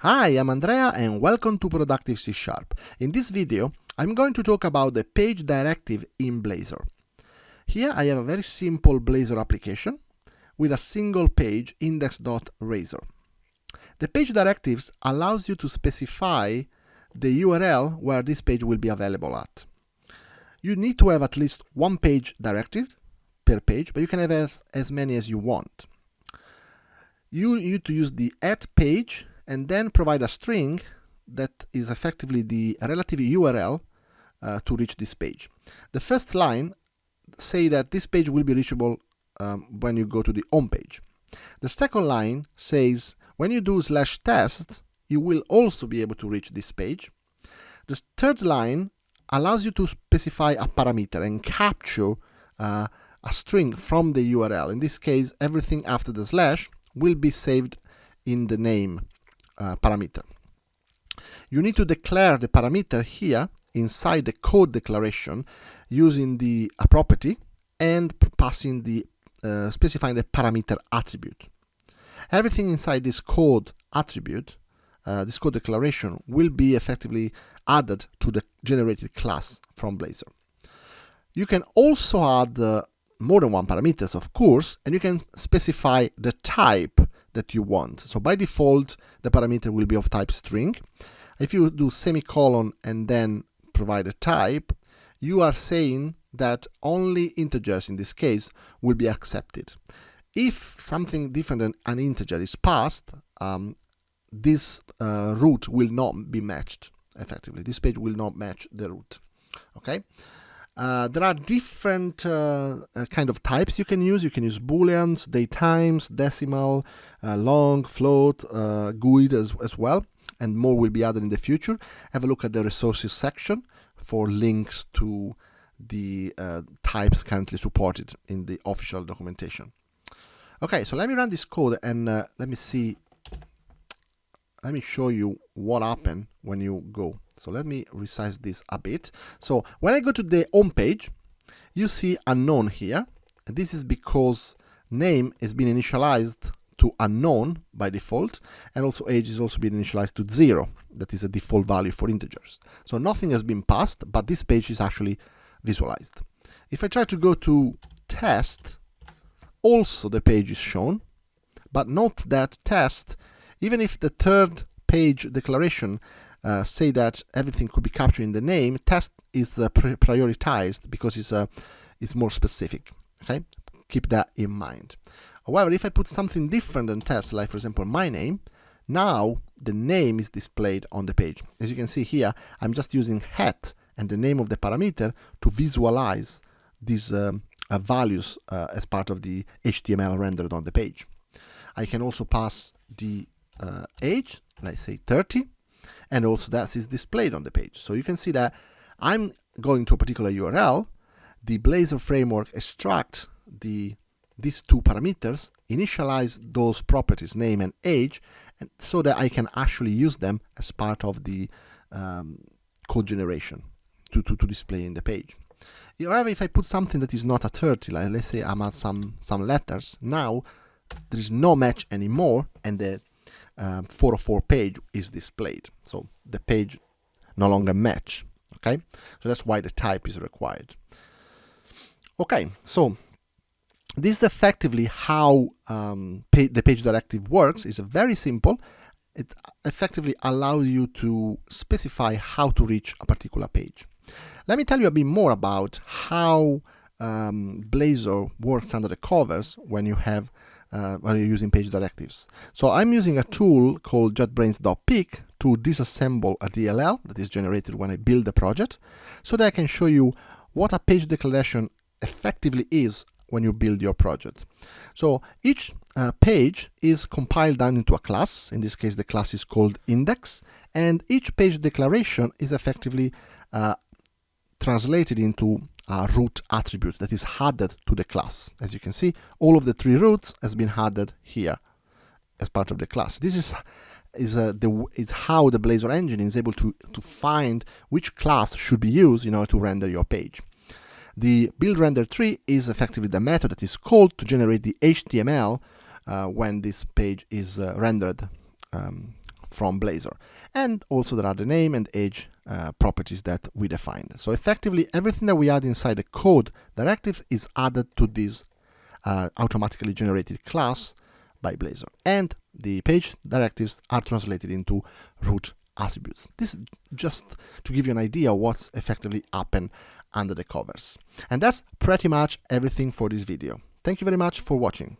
Hi, I'm Andrea and welcome to Productive C#. In this video, I'm going to talk about the page directive in Blazor. Here I have a very simple Blazor application with a single page index.razor. The page directives allows you to specify the URL where this page will be available at. You need to have at least one page directive per page, but you can have as many as you want. You need to use the @page and then provide a string that is effectively the relative URL to reach this page. The first line say that this page will be reachable when you go to the home page. The second line says when you do /test, you will also be able to reach this page. The third line allows you to specify a parameter and capture a string from the URL. In this case, everything after the slash will be saved in the name parameter. You need to declare the parameter here inside the code declaration using the property and passing the specifying the parameter attribute. Everything inside this code attribute, this code declaration, will be effectively added to the generated class from Blazor. You can also add more than one parameters, of course, and you can specify the type that you want. So by default, the parameter will be of type string. If you do semicolon and then provide a type, you are saying that only integers in this case will be accepted. If something different than an integer is passed, this root will not be matched effectively. This page will not match the root. Okay. There are different kind of types you can use. You can use booleans, datetimes, decimal, long, float, GUID as well, and more will be added in the future. Have a look at the resources section for links to the types currently supported in the official documentation. Okay, so let me run this code and let me show you what happened when you go. So let me resize this a bit. So when I go to the home page, you see unknown here. And this is because name has been initialized to unknown by default, and also age is also been initialized to 0. That is a default value for integers. So nothing has been passed, but this page is actually visualized. If I try to go to test, also the page is shown, but note that test, even if the third page declaration say that everything could be captured in the name, test is prioritized because it's more specific. Okay, keep that in mind. However, if I put something different than test, like for example my name, now the name is displayed on the page. As you can see here, I'm just using hat and the name of the parameter to visualize these values as part of the HTML rendered on the page. I can also pass the age, let's say 30, and also that is displayed on the page. So you can see that I'm going to a particular URL, the Blazor framework extract these two parameters, initialize those properties, name and age, and so that I can actually use them as part of the code generation to display in the page. However, if I put something that is not a 30, like let's say I'm at some letters, now there is no match anymore, and the 404 page is displayed. So the page no longer match. Okay, so that's why the type is required. Okay, so this is effectively how the page directive works. It's very simple. It effectively allows you to specify how to reach a particular page. Let me tell you a bit more about how Blazor works under the covers when you're using page directives. So I'm using a tool called JetBrains.pick to disassemble a DLL that is generated when I build the project, so that I can show you what a page declaration effectively is when you build your project. So each page is compiled down into a class. In this case, the class is called index, and each page declaration is effectively translated into a root attribute that is added to the class. As you can see, all of the 3 roots has been added here as part of the class. This is how the Blazor engine is able to find which class should be used in order to render your page. The build render tree is effectively the method that is called to generate the HTML when this page is rendered from Blazor. And also there are the name and age properties that we defined. So effectively, everything that we add inside the code directives is added to this automatically generated class by Blazor. And the page directives are translated into root attributes. This is just to give you an idea of what's effectively happened under the covers. And that's pretty much everything for this video. Thank you very much for watching.